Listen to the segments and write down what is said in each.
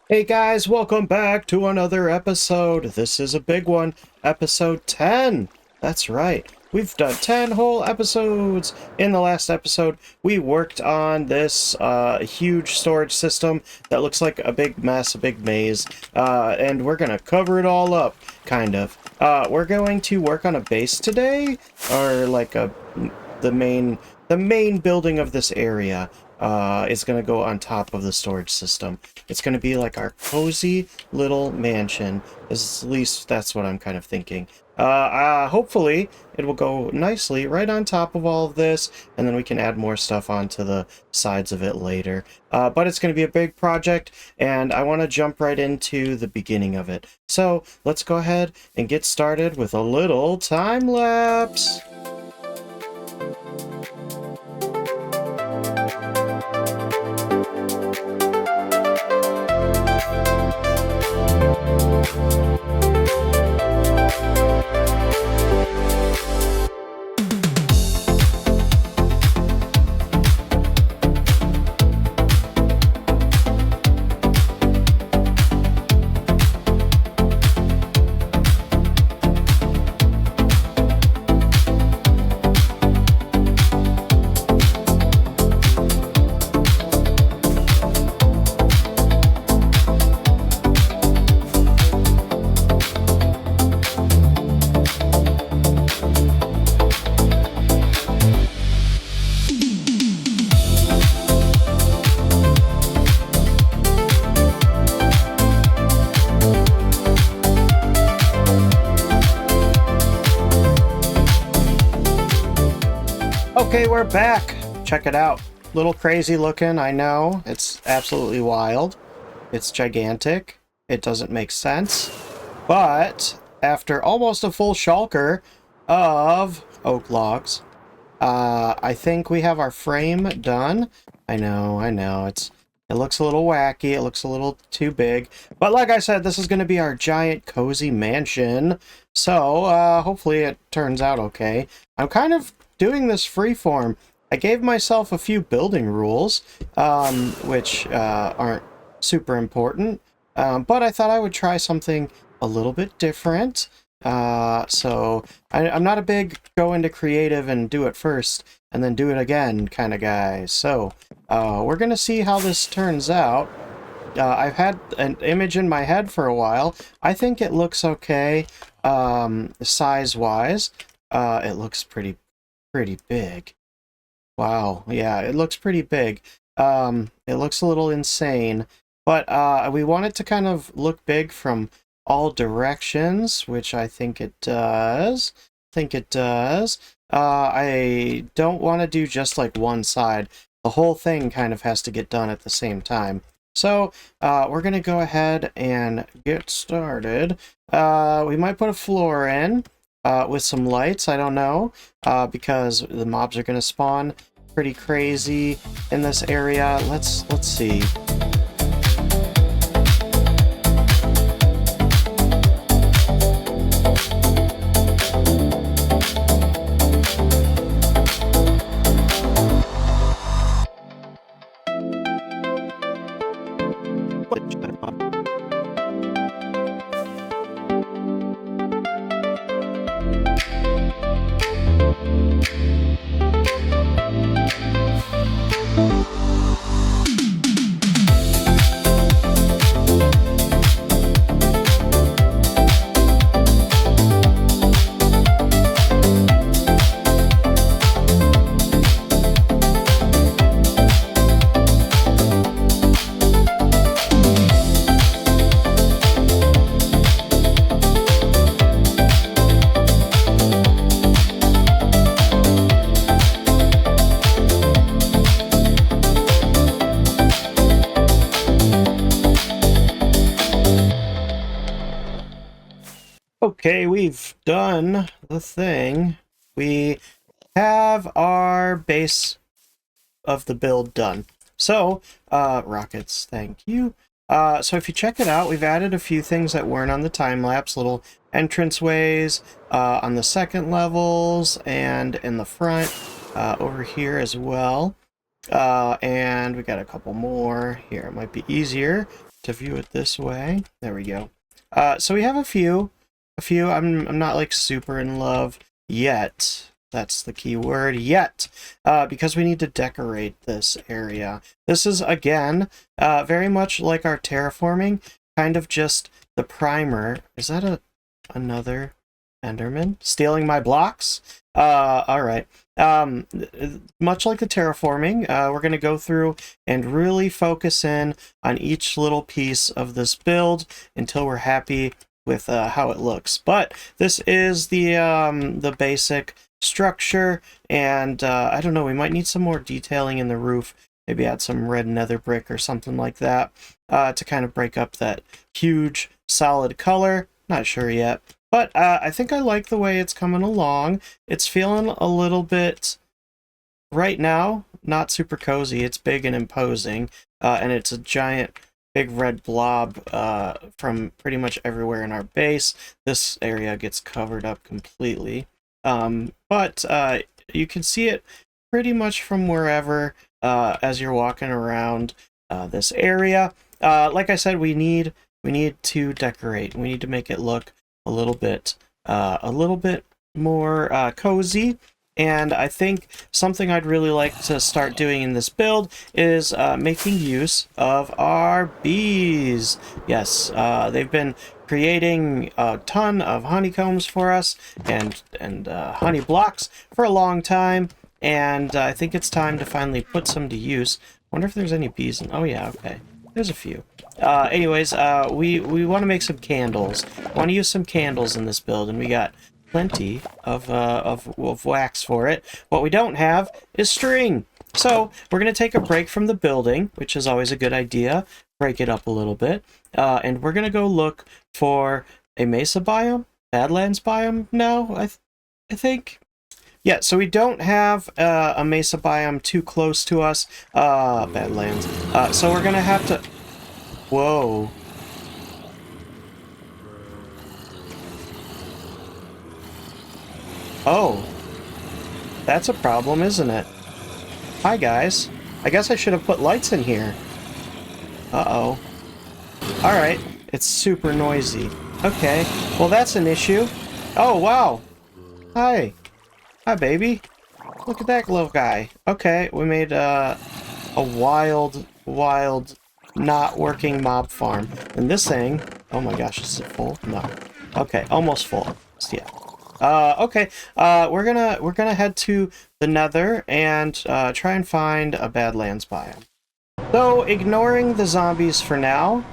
Hey guys, welcome back to another episode. This is a big one, episode 10. That's right. We've done 10 whole episodes. In the last episode, we worked on this huge storage system that looks like a big mess, a big maze, and we're gonna cover it all up, kind of. We're going to work on a base today, or like the main building of this area. Is going to go on top of the storage system. It's going to be like our cozy little mansion. At least that's what I'm kind of thinking. Hopefully it will go nicely right on top of all of this, and then we can add more stuff onto the sides of it later. But it's going to be a big project, and I want to jump right into the beginning of it. So let's go ahead and get started with a little time lapse. Okay, we're back. Check it out. Little crazy looking, I know. It's absolutely wild. It's gigantic. It doesn't make sense. But after almost a full shulker of oak logs, I think we have our frame done. I know. It looks a little wacky. It looks a little too big. But like I said, this is going to be our giant cozy mansion. So hopefully it turns out okay. I'm kind of doing this freeform. I gave myself a few building rules, which aren't super important, but I thought I would try something a little bit different. So I'm not a big go into creative and do it first and then do it again kind of guy. So we're gonna see how this turns out. I've had an image in my head for a while. I think it looks okay size-wise. It looks pretty big. Wow, yeah, it looks pretty big. It looks a little insane, but we want it to kind of look big from all directions, which I think it does. I don't want to do just like one side. The whole thing kind of has to get done at the same time. So we're gonna go ahead and get started. We might put a floor in. With some lights, I don't know, because the mobs are going to spawn pretty crazy in this area. Let's see. Okay, we've done the thing. We have our base of the build done. So, rockets, thank you. So if you check it out, we've added a few things that weren't on the time-lapse, little entranceways on the second levels and in the front over here as well. And we got a couple more here. It might be easier to view it this way. There we go. So we have a few. I'm not like super in love yet. That's the key word, yet, because we need to decorate this area. This is, again, very much like our terraforming, kind of just the primer. Is that another Enderman stealing my blocks? All right. Much like the terraforming, we're going to go through and really focus in on each little piece of this build until we're happy with how it looks. But this is the basic structure, and I don't know, we might need some more detailing in the roof, maybe add some red nether brick or something like that to kind of break up that huge solid color. Not sure yet, but I think I like the way it's coming along. It's feeling a little bit, right now, not super cozy. It's big and imposing, and it's a giant big red blob from pretty much everywhere in our base. This area gets covered up completely. But you can see it pretty much from wherever as you're walking around this area. Like I said, we need to decorate. We need to make it look a little bit more cozy. And I think something I'd really like to start doing in this build is making use of our bees. Yes, they've been creating a ton of honeycombs for us and honey blocks for a long time, and I think it's time to finally put some to use. Wonder if there's any bees in... Oh yeah, okay. There's a few. Anyways, we want to make some candles. Want to use some candles in this build, and we got plenty of wax for it. What we don't have is string. So we're going to take a break from the building, which is always a good idea. Break it up a little bit. And we're going to go look for a mesa biome, Badlands biome now, I think. Yeah, so we don't have a mesa biome too close to us. Badlands. So we're going to have to... Whoa. Oh, that's a problem, isn't it? Hi, guys. I guess I should have put lights in here. Uh-oh. Alright, it's super noisy. Okay, well that's an issue. Oh, wow. Hi. Hi, baby. Look at that little guy. Okay, we made a wild, not working mob farm. And this thing... Oh my gosh, is it full? No. Okay, almost full. So, yeah. Okay, we're gonna head to the Nether and try and find a Badlands biome. So, ignoring the zombies for now,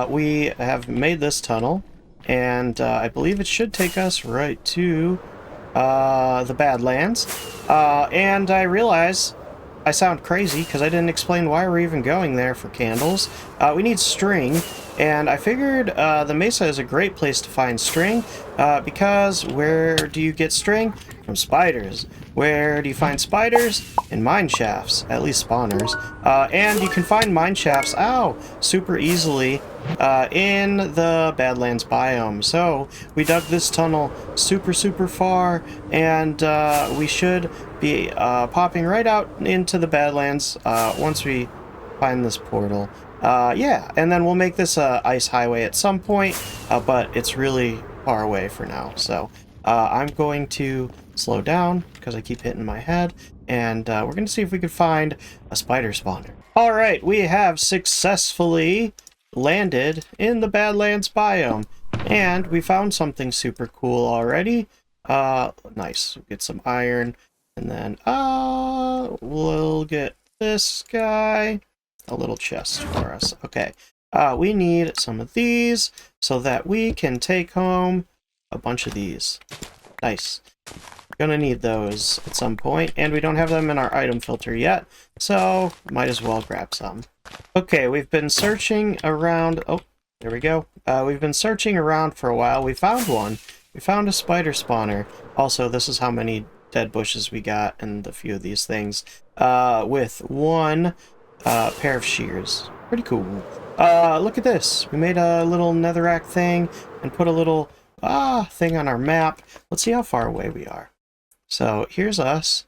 we have made this tunnel, and I believe it should take us right to the Badlands. And I realize I sound crazy because I didn't explain why we're even going there for candles. We need string. And I figured the mesa is a great place to find string because where do you get string? From spiders. Where do you find spiders? In mine shafts, at least spawners. And you can find mine shafts, super easily in the Badlands biome. So we dug this tunnel super far, and we should be popping right out into the Badlands once we find this portal. Yeah, and then we'll make this a ice highway at some point, but it's really far away for now. So I'm going to slow down because I keep hitting my head, and we're going to see if we can find a spider spawner. All right, we have successfully landed in the Badlands biome, and we found something super cool already. Nice. Get some iron, and then we'll get this guy. A little chest for us. Okay. We need some of these so that we can take home a bunch of these. Nice. Gonna need those at some point, and we don't have them in our item filter yet, so might as well grab some. Okay, we've been searching around... Oh, there we go. We've been searching around for a while. We found one. We found a spider spawner. Also, this is how many dead bushes we got and a few of these things. With one... pair of shears. Pretty cool. Look at this. We made a little netherrack thing and put a little thing on our map. Let's see how far away we are. So here's us.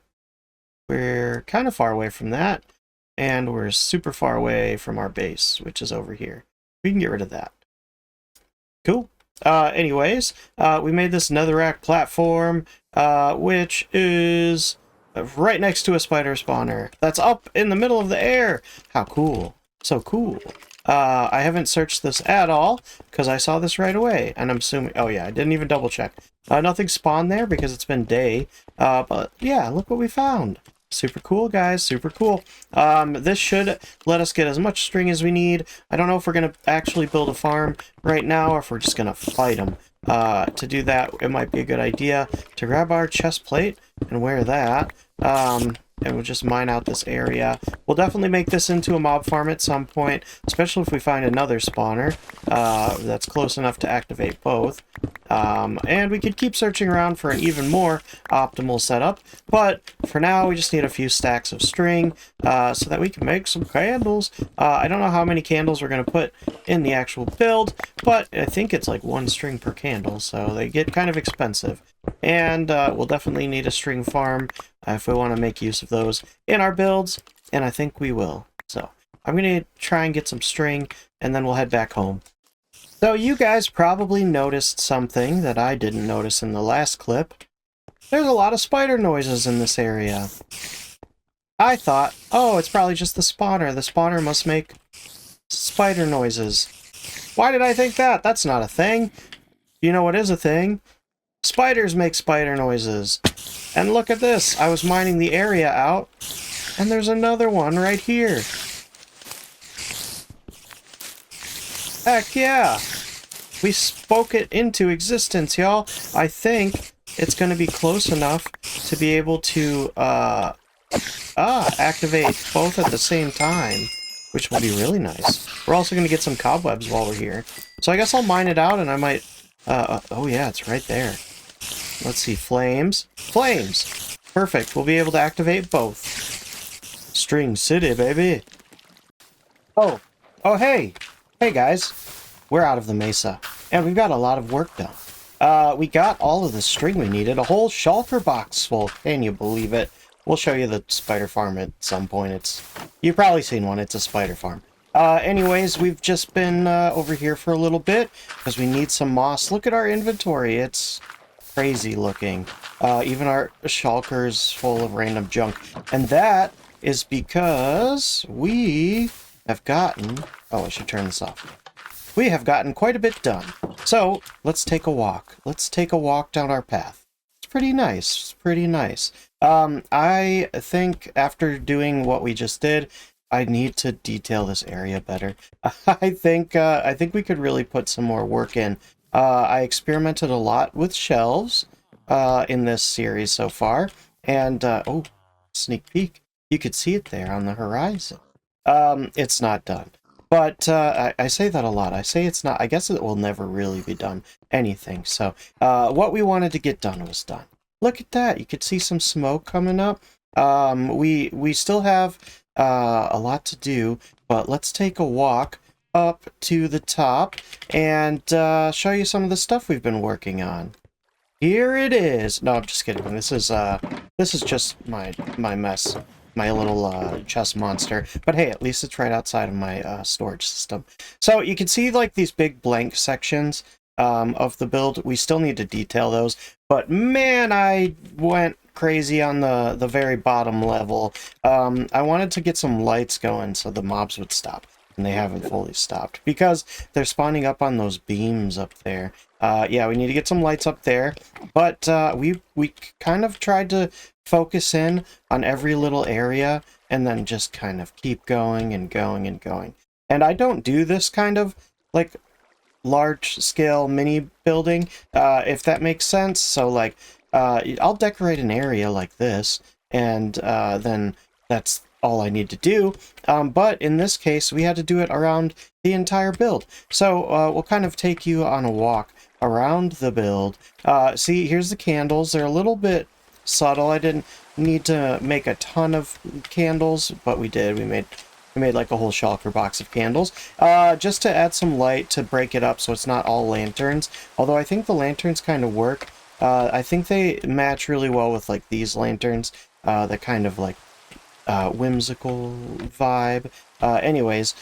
We're kind of far away from that, and we're super far away from our base, which is over here. We can get rid of that. Cool. Anyways, we made this netherrack platform, which is right next to a spider spawner. That's up in the middle of the air. How cool. So cool. I haven't searched this at all, because I saw this right away, and I'm assuming... Oh yeah, I didn't even double check. Nothing spawned there, because it's been day. But yeah, look what we found. Super cool, guys. Super cool. This should let us get as much string as we need. I don't know if we're going to actually build a farm right now, or if we're just going to fight them. To do that, it might be a good idea to grab our chest plate and wear that. And we'll just mine out this area. We'll definitely make this into a mob farm at some point, especially if we find another spawner that's close enough to activate both. And we could keep searching around for an even more optimal setup, but for now we just need a few stacks of string so that we can make some candles. I don't know how many candles we're going to put in the actual build, but I think it's like 1 string per candle, so they get kind of expensive. And we'll definitely need a string farm if we want to make use of those in our builds, and I think we will. So I'm going to try and get some string, and then we'll head back home. So you guys probably noticed something that I didn't notice in the last clip. There's a lot of spider noises in this area. I thought, oh, it's probably just the spawner. The spawner must make spider noises. Why did I think that? That's not a thing. You know what is a thing? Spiders make spider noises. And look at this. I was mining the area out, and there's another one right here. Heck yeah! We spoke it into existence, y'all. I think it's going to be close enough to be able to activate both at the same time, which will be really nice. We're also going to get some cobwebs while we're here. So I guess I'll mine it out, and I might... oh yeah, it's right there. Let's see, flames. Flames! Perfect, we'll be able to activate both. String City, baby! Oh, hey! Hey guys, we're out of the mesa, and we've got a lot of work done. We got all of the string we needed, a whole shulker box full, can you believe it? We'll show you the spider farm at some point. You've probably seen one, it's a spider farm. Anyways, we've just been over here for a little bit, because we need some moss. Look at our inventory, it's crazy looking. Even our shulker's full of random junk. And that is because we have gotten... Oh, I should turn this off. We have gotten quite a bit done. So, let's take a walk. Let's take a walk down our path. It's pretty nice. It's pretty nice. I think after doing what we just did, I need to detail this area better. I think we could really put some more work in. I experimented a lot with shelves in this series so far, and oh, sneak peek. You could see it there on the horizon. It's not done. But I say that a lot. I say it's not. I guess it will never really be done anything. So what we wanted to get done was done. Look at that. You could see some smoke coming up. We still have a lot to do, but let's take a walk up to the top and show you some of the stuff we've been working on. Here it is. No, I'm just kidding. This is just my mess. My little chest monster. But hey, at least it's right outside of my storage system. So you can see like these big blank sections of the build. We still need to detail those. But man, I went crazy on the very bottom level. I wanted to get some lights going so the mobs would stop. And they haven't fully stopped because they're spawning up on those beams up there. Yeah, we need to get some lights up there. But we kind of tried to focus in on every little area and then just kind of keep going and going and going. And I don't do this kind of like large scale mini building, if that makes sense. So like I'll decorate an area like this, and then that's all I need to do. But in this case, we had to do it around the entire build. So we'll kind of take you on a walk around the build. See, here's the candles. They're a little bit subtle. I didn't need to make a ton of candles, but we did. We made like a whole shulker box of candles, just to add some light to break it up so it's not all lanterns. Although I think the lanterns kind of work. I think they match really well with like these lanterns that kind of like whimsical vibe. Anyways,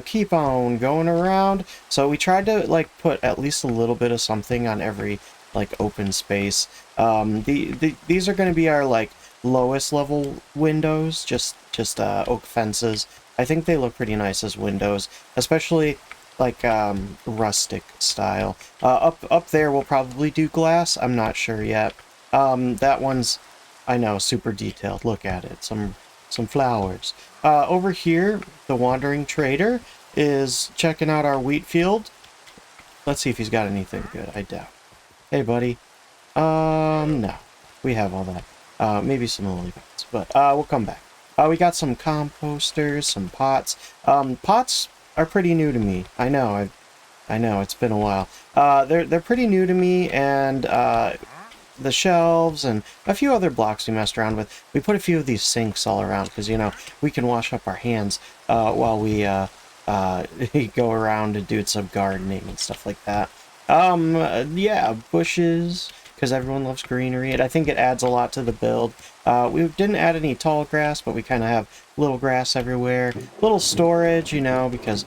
keep on going around. So we tried to like put at least a little bit of something on every like open space. These are going to be our like lowest level windows, just oak fences. I think they look pretty nice as windows, especially like rustic style. Up there we'll probably do glass. I'm not sure yet. That one's, I know, super detailed. Look at it. Some flowers. Over here, the wandering trader is checking out our wheat field. Let's see if he's got anything good. I doubt. Hey, buddy. No. We have all that. Maybe some lily pads, but we'll come back. We got some composters, some pots. Pots are pretty new to me. I know it's been a while. They're pretty new to me, and the shelves and a few other blocks we messed around with. We put a few of these sinks all around because, you know, we can wash up our hands while we go around and do some gardening and stuff like that. Yeah, bushes, because everyone loves greenery, and I think it adds a lot to the build. We didn't add any tall grass, but we kind of have little grass everywhere. Little storage, you know, because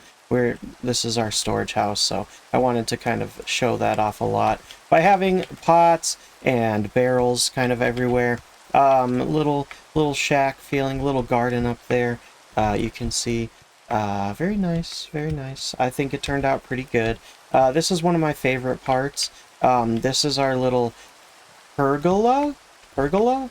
this is our storage house, so I wanted to kind of show that off a lot by having pots and barrels kind of everywhere. Little shack feeling, little garden up there. You can see. Very nice, very nice. I think it turned out pretty good. This is one of my favorite parts. This is our little pergola? Pergola?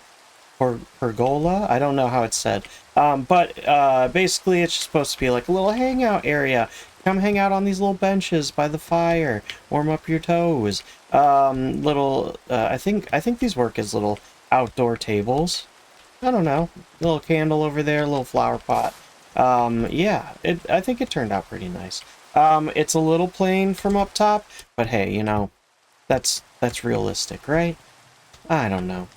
I don't know how it's said. But basically it's supposed to be like a little hangout area. Come hang out on these little benches by the fire. Warm up your toes. I think these work as little outdoor tables. I don't know. Little candle over there, little flower pot. Yeah, I think it turned out pretty nice. It's a little plain from up top, but hey, you know, that's realistic, right? I don't know.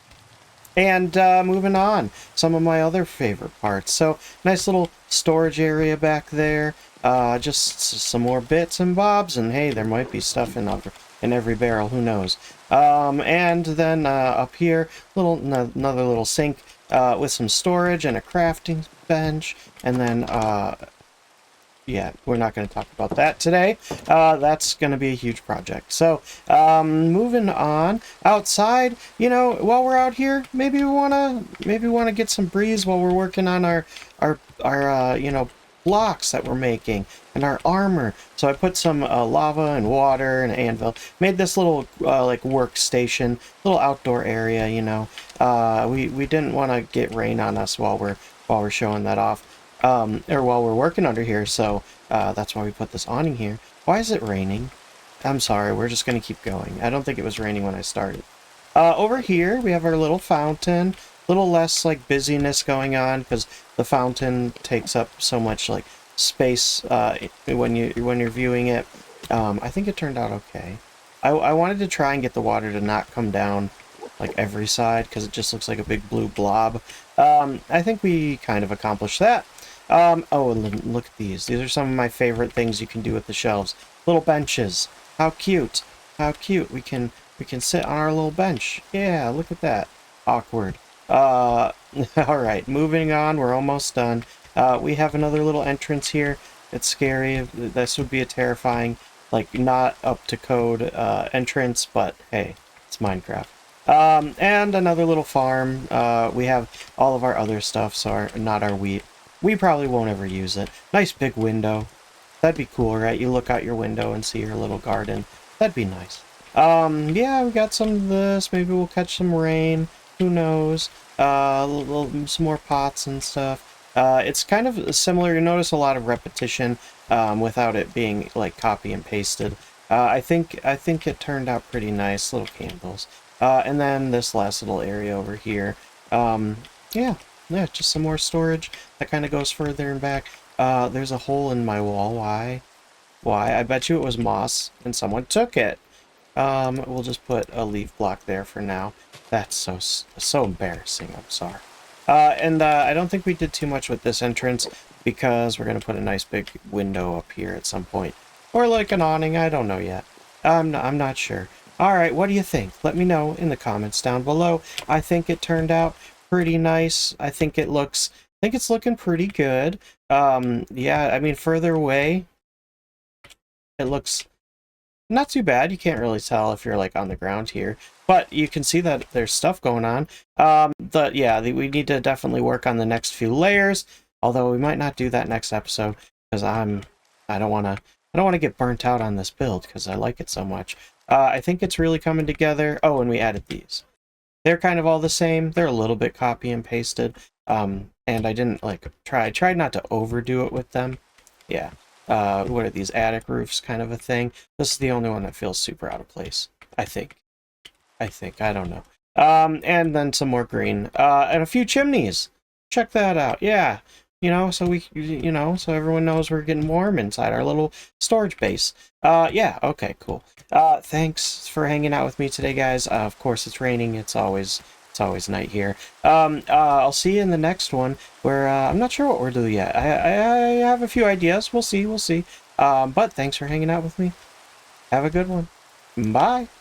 And moving on, some of my other favorite parts. So, nice little storage area back there. Just some more bits and bobs, and hey, there might be stuff in every barrel, who knows. And then up here, another little sink with some storage and a crafting bench, and then yeah, we're not going to talk about that today. That's going to be a huge project. So, moving on. Outside, you know, while we're out here, maybe we want to get some breeze while we're working on our you know, blocks that we're making and our armor. So I put some lava and water and anvil. Made this little like workstation, little outdoor area, you know. We didn't want to get rain on us while we're showing that off. Or while we're working under here, so that's why we put this awning here. Why is it raining? I'm sorry, we're just going to keep going. I don't think it was raining when I started. Over here, we have our little fountain. A little less, like, busyness going on, because the fountain takes up so much, like, space when you're viewing it. I think it turned out okay. I wanted to try and get the water to not come down, like, every side, because it just looks like a big blue blob. I think we kind of accomplished that. Oh, and look at these. These are some of my favorite things you can do with the shelves. Little benches. How cute. How cute. We can sit on our little bench. Yeah, look at that. Awkward. Alright, moving on. We're almost done. We have another little entrance here. It's scary. This would be a terrifying, like, not up to code entrance, but hey, it's Minecraft. And another little farm. We have all of our other stuff, so not our wheat. We probably won't ever use it. Nice big window. That'd be cool, right? You look out your window and see your little garden. That'd be nice. Yeah, we got some of this. Maybe we'll catch some rain. Who knows? Some more pots and stuff. It's kind of similar. You notice a lot of repetition without it being like copy and pasted. I think it turned out pretty nice. Little candles. And then this last little area over here. Yeah, just some more storage that kind of goes further and back. There's a hole in my wall. Why? I bet you it was moss and someone took it. We'll just put a leaf block there for now. That's so embarrassing. I'm sorry. And I don't think we did too much with this entrance because we're going to put a nice big window up here at some point. Or like an awning. I don't know yet. I'm not sure. Alright, what do you think? Let me know in the comments down below. I think it turned out pretty nice. I think it's looking pretty good. Yeah, I mean, further away, it looks not too bad. You can't really tell if you're like on the ground here, but you can see that there's stuff going on. We need to definitely work on the next few layers, although we might not do that next episode because I don't want to get burnt out on this build because I like it so much. I think it's really coming together. Oh, and we added these. They're kind of all the same. They're a little bit copy and pasted. And I didn't like I tried not to overdo it with them. Yeah. What are these, attic roofs kind of a thing? This is the only one that feels super out of place. I think. I don't know. And then some more green. And a few chimneys. Check that out. Yeah. So so everyone knows we're getting warm inside our little storage base. Yeah, okay, cool. Thanks for hanging out with me today, guys. Of course, it's raining. It's always night here. I'll see you in the next one, where I'm not sure what we're doing yet. I have a few ideas. We'll see. But thanks for hanging out with me. Have a good one. Bye.